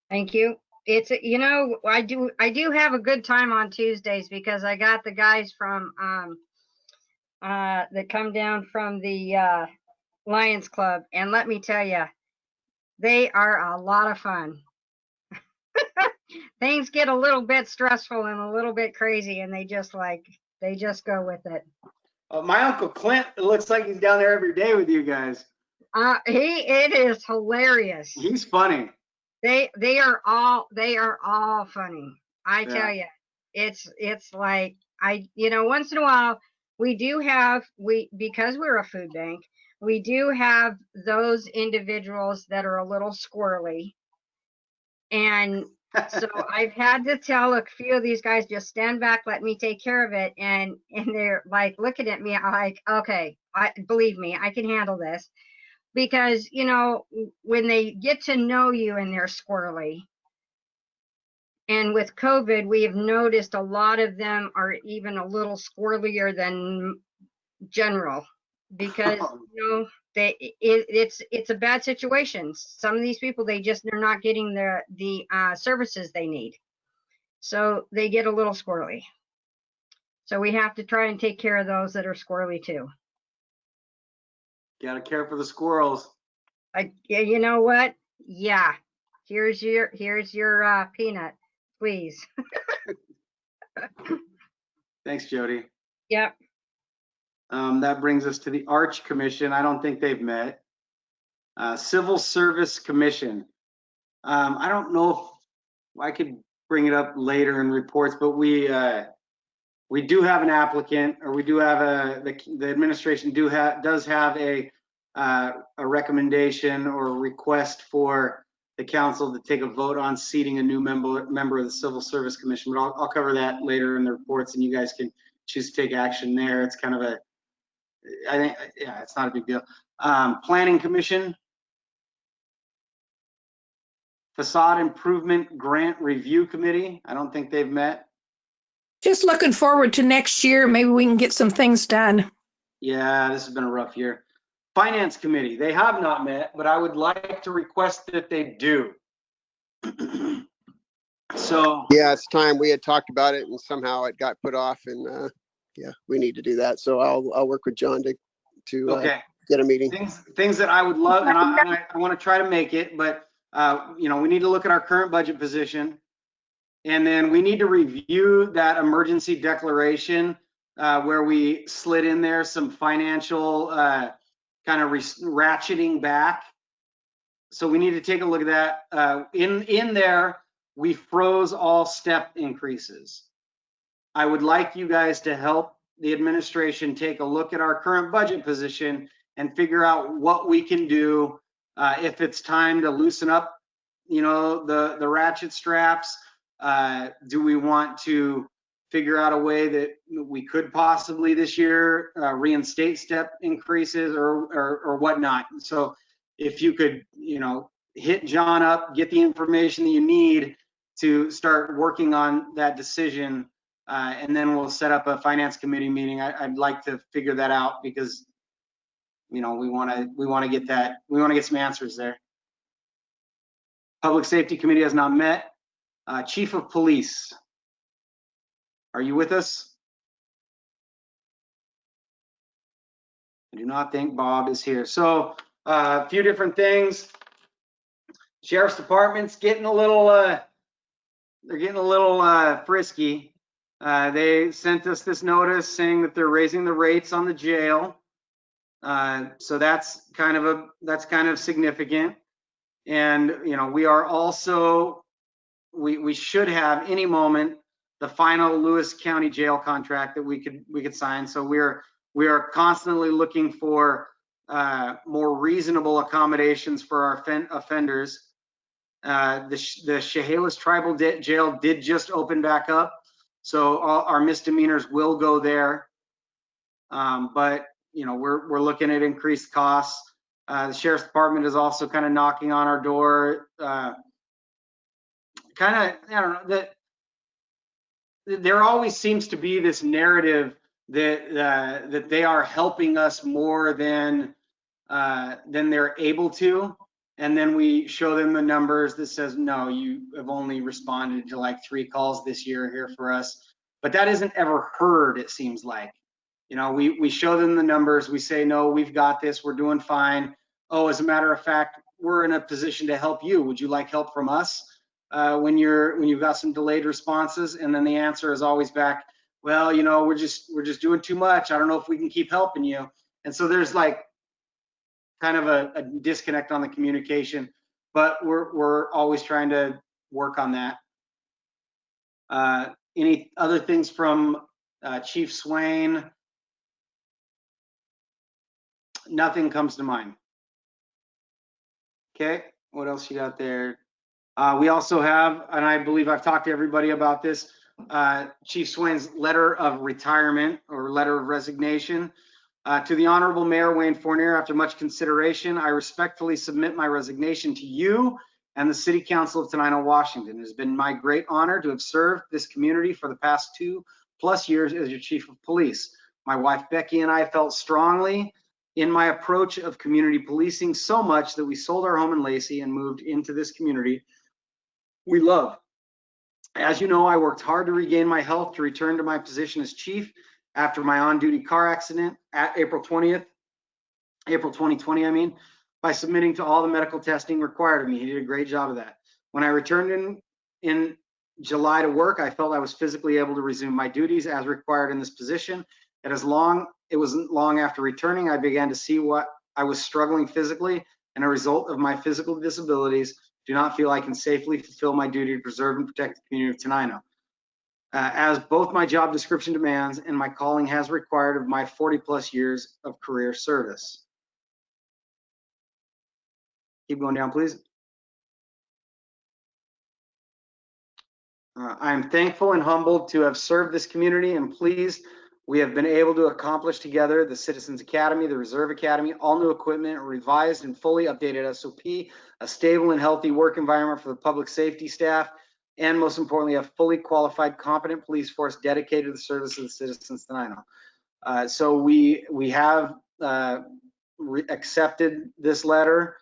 Thank you. It's I do have a good time on Tuesdays because I got the guys from that come down from the Lions Club, and let me tell you, they are a lot of fun. Things get a little bit stressful and a little bit crazy, and they just go with it. My Uncle Clint, it looks like he's down there every day with you guys. It is hilarious. He's funny. They are all funny. I tell you, it's like once in a while because we're a food bank, we do have those individuals that are a little squirrely. And so I've had to tell a few of these guys, just stand back, let me take care of it. And they're like looking at me like, okay, believe me, I can handle this. Because, when they get to know you and they're squirrely, and with COVID, we have noticed a lot of them are even a little squirrelier than general. because it's a bad situation. Some of these people, they're not getting the services they need, so they get a little squirrely. So we have to try and take care of those that are squirrely too. Gotta care for the squirrels. You know what? Yeah. Here's your peanut, please. Thanks, Jody. Yep. That brings us to the Arch Commission. I don't think they've met. Civil Service Commission. I don't know if I could bring it up later in reports, but we do have an applicant, or we do have the administration does have a recommendation or request for the council to take a vote on seating a new member of the Civil Service Commission. But I'll cover that later in the reports, and you guys can choose to take action there. It's kind of I think, yeah, it's not a big deal. Planning Commission. Facade Improvement Grant Review Committee. I don't think they've met. Just looking forward to next year. Maybe we can get some things done. Yeah, this has been a rough year. Finance Committee. They have not met, but I would like to request that they do. So Yeah, it's time. We had talked about it and somehow it got put off, and yeah, we need to do that. So I'll work with John to okay, get a meeting. things that I would love, and I want to try to make it, but you know, we need to look at our current budget position, and then we need to review that emergency declaration where we slid in there some financial kind of ratcheting back. So we need to take a look at that. In there, we froze all step increases. I would like you guys to help the administration take a look at our current budget position and figure out what we can do if it's time to loosen up, you know, the ratchet straps. Do we want to figure out a way that we could possibly this year reinstate step increases or whatnot? So if you could, you know, hit John up, get the information that you need to start working on that decision, and then we'll set up a finance committee meeting. I'd like to figure that out because, you know, we want to get some answers there. Public Safety Committee has not met. Chief of Police, are you with us? I do not think Bob is here. So a few different things. Sheriff's Department's getting a little, they're getting a little frisky. They sent us this notice saying that they're raising the rates on the jail. So that's kind of significant. And, you know, we are also, we should have any moment the final Lewis County jail contract that we could sign. So we are constantly looking for more reasonable accommodations for our offenders. The Chehalis Tribal Jail did just open back up, so all our misdemeanors will go there. But you know, we're looking at increased costs. The Sheriff's Department is also kind of knocking on our door. I don't know, that there always seems to be this narrative that they are helping us more than they're able to, and then we show them the numbers that says, no, you have only responded to like 3 calls this year here for us. But that isn't ever heard, it seems like. You know, we show them the numbers, we say, no, we've got this, we're doing fine. Oh, as a matter of fact, we're in a position to help you. Would you like help from us when you've got some delayed responses? And then the answer is always back, well, you know, we're just doing too much. I don't know if we can keep helping you. And so there's like kind of a disconnect on the communication, but we're always trying to work on that. Any other things from Chief Swain? Nothing comes to mind. Okay, what else you got there? We also have, and I believe I've talked to everybody about this, Chief Swain's letter of retirement or letter of resignation. To the Honorable Mayor Wayne Fournier, after much consideration, I respectfully submit my resignation to you and the City Council of Tenino, Washington. It has been my great honor to have served this community for the past 2+ years as your Chief of Police. My wife Becky and I felt strongly in my approach of community policing so much that we sold our home in Lacey and moved into this community we love. As you know, I worked hard to regain my health to return to my position as chief after my on-duty car accident at April 2020, I mean, by submitting to all the medical testing required of me. He did a great job of that. When I returned in July to work, I felt I was physically able to resume my duties as required in this position. And it wasn't long after returning, I began to see what I was struggling physically, and a result of my physical disabilities, do not feel I can safely fulfill my duty to preserve and protect the community of Tenino. As both my job description demands and my calling has required of my 40+ years of career service. Keep going down, please. I am thankful and humbled to have served this community and pleased we have been able to accomplish together the Citizens Academy, the Reserve Academy, all new equipment, a revised and fully updated SOP, a stable and healthy work environment for the public safety staff, and most importantly, a fully qualified, competent police force dedicated to the service of the citizens of Tenino. So we have accepted this letter,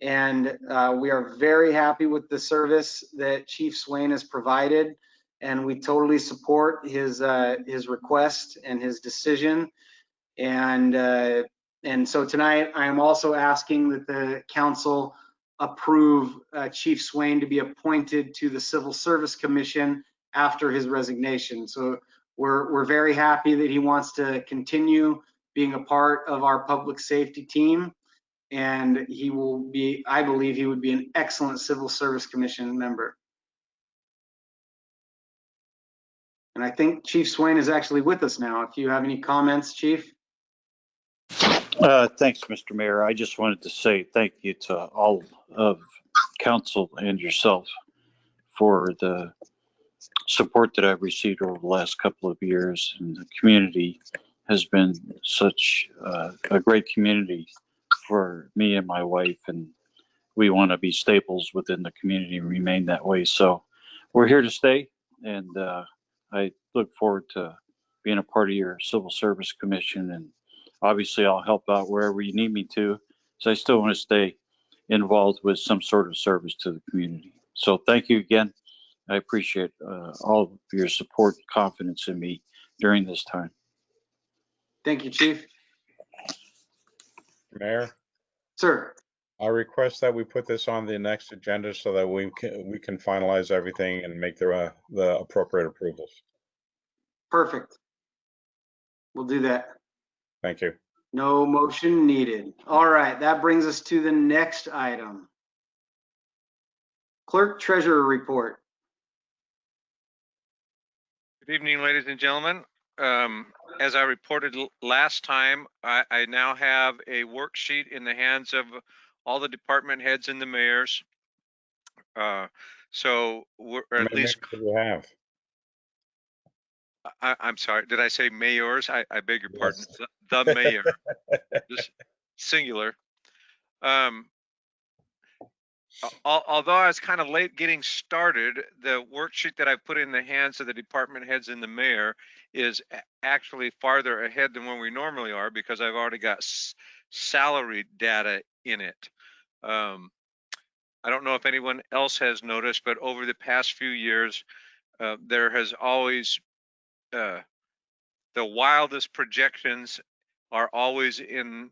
and we are very happy with the service that Chief Swain has provided, and we totally support his request and his decision. And so tonight I am also asking that the council approve Chief Swain to be appointed to the Civil Service Commission after his resignation. So we're very happy that he wants to continue being a part of our public safety team, and he will be, I believe he would be an excellent Civil Service Commission member. And I think Chief Swain is actually with us now. If you have any comments, Chief. Thanks, Mr. Mayor. I just wanted to say thank you to all of council and yourself for the support that I've received over the last couple of years. And the community has been such a great community for me and my wife, and we want to be staples within the community and remain that way. So we're here to stay, and I look forward to being a part of your Civil Service Commission, and obviously I'll help out wherever you need me to. So I still want to stay involved with some sort of service to the community. So thank you again. I appreciate all of your support and confidence in me during this time. Thank you, Chief. Mayor, Sir. I request that we put this on the next agenda so that we can finalize everything and make the appropriate approvals. Perfect. We'll do that. Thank you. No motion needed. All right, that brings us to the next item. Clerk Treasurer Report. Good evening, ladies and gentlemen. As I reported last time, I now have a worksheet in the hands of all the department heads and the mayors. So we're at least. You have. I'm sorry, did I say mayors? I beg your pardon. The mayor, just singular. Although I was kind of late getting started, the worksheet that I put in the hands of the department heads and the mayor is actually farther ahead than when we normally are, because I've already got salary data in it. I don't know if anyone else has noticed, but over the past few years, there has always, the wildest projections are always in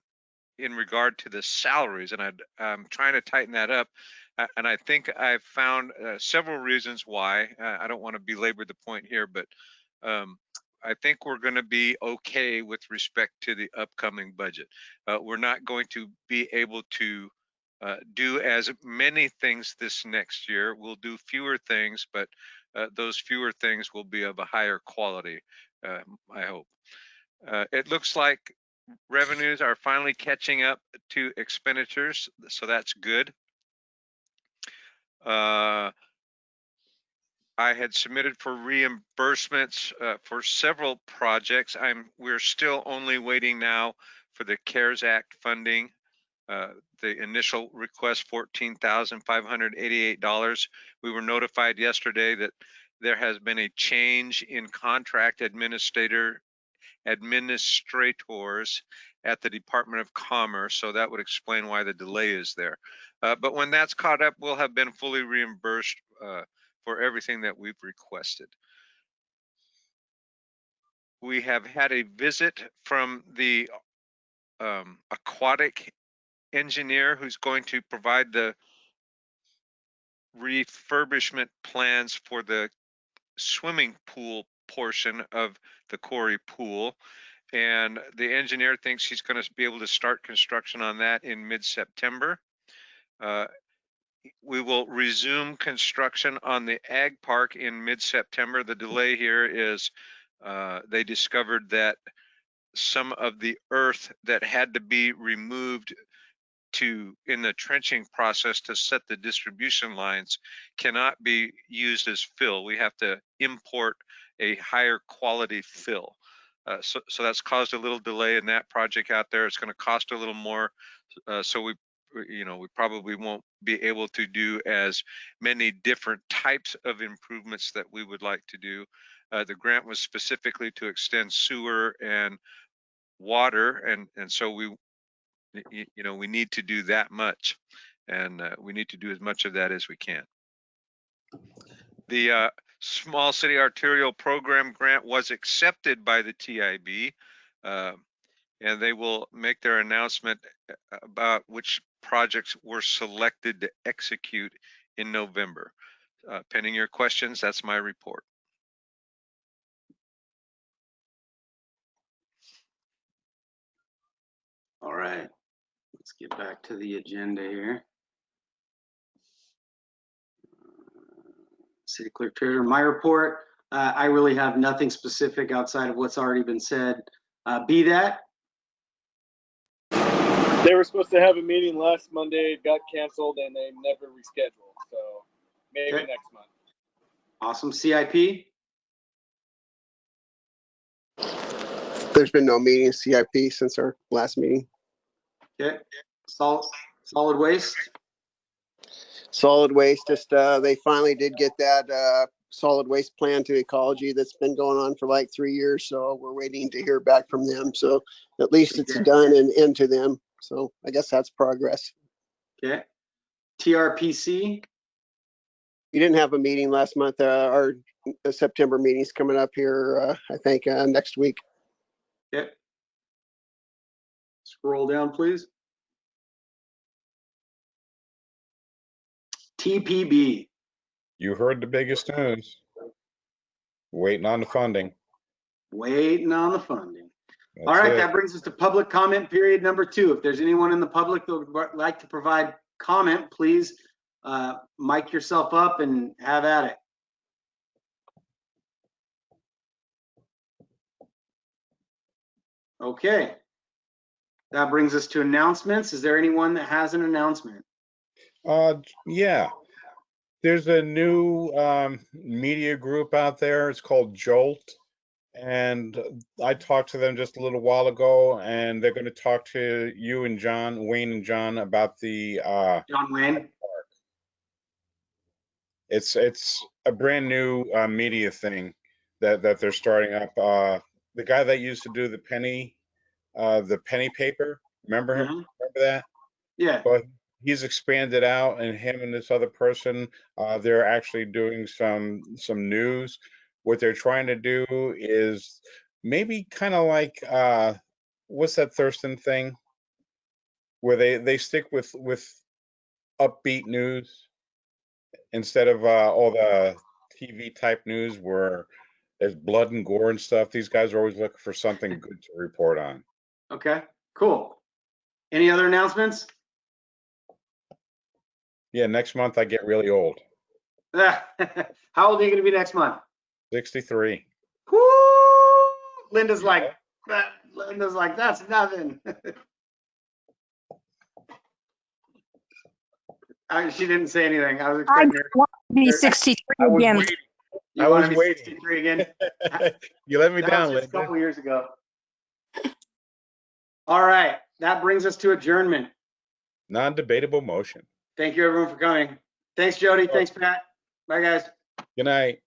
regard to the salaries, and I'm trying to tighten that up. And I think I've found several reasons why. I don't want to belabor the point here, but I think we're going to be okay with respect to the upcoming budget. We're not going to be able to do as many things this next year. We'll do fewer things, but those fewer things will be of a higher quality, I hope. It looks like revenues are finally catching up to expenditures, so that's good. I had submitted for reimbursements for several projects. We're still only waiting now for the CARES Act funding. The initial request, $14,588. We were notified yesterday that there has been a change in contract administrators, at the Department of Commerce, so that would explain why the delay is there. But when that's caught up, we'll have been fully reimbursed for everything that we've requested. We have had a visit from the aquatic engineer who's going to provide the refurbishment plans for the swimming pool portion of the Quarry Pool. And the engineer thinks he's going to be able to start construction on that in mid-September. We will resume construction on the Ag Park in mid-September. The delay here is they discovered that some of the earth that had to be removed in the trenching process to set the distribution lines cannot be used as fill. We have to import a higher quality fill. So that's caused a little delay in that project out there. It's going to cost a little more. So we probably won't be able to do as many different types of improvements that we would like to do. The grant was specifically to extend sewer and water, and so we need to do that much, and we need to do as much of that as we can. The Small City Arterial Program grant was accepted by the TIB, and they will make their announcement about which projects were selected to execute in November. Pending your questions, that's my report. All right, let's get back to the agenda here. City Clerk Treasurer, my report, I really have nothing specific outside of what's already been said. Be that. They were supposed to have a meeting last Monday, it got canceled, and they never rescheduled. So maybe Okay. next month. Awesome. CIP. There's been no meeting CIP since our last meeting. Okay. Solid waste. Solid waste, just they finally did get that solid waste plan to ecology that's been going on for like 3 years. So we're waiting to hear back from them. So at least it's done and into them. So I guess that's progress. Okay. TRPC. You didn't have a meeting last month. Our September meeting's coming up here, I think next week. Okay. Scroll down, please. TPB. You heard the biggest news. Waiting on the funding. Waiting on the funding. That's All right, it. that brings us to public comment period number 2. If there's anyone in the public that would like to provide comment, please mic yourself up and have at it. Okay. That brings us to announcements. Is there anyone that has an announcement? Yeah. There's a new media group out there. It's called Jolt. And I talked to them just a little while ago, and they're going to talk to you and John, Wayne and John, about the John Wayne. It's a brand new media thing that they're starting up. The guy that used to do the penny paper, remember him? Mhm. Remember that? Yeah. But he's expanded out, and him and this other person, they're actually doing some news. What they're trying to do is maybe kind of like what's that Thurston thing, where they stick with upbeat news instead of all the TV type news where there's blood and gore and stuff. These guys are always looking for something good to report on. Okay, cool. Any other announcements? Yeah, next month I get really old. How old are you going to be next month? 63. Woo! Linda's like, that's nothing. She didn't say anything. I was I expecting her. want to be 63 I was again. waiting. You I want was to be waiting. 63 again? You let me That down, was just a Linda. couple years ago. All right, that brings us to adjournment. Non-debatable motion. Thank you, everyone, for coming. Thanks, Jody. Thanks, Pat. Bye, guys. Good night.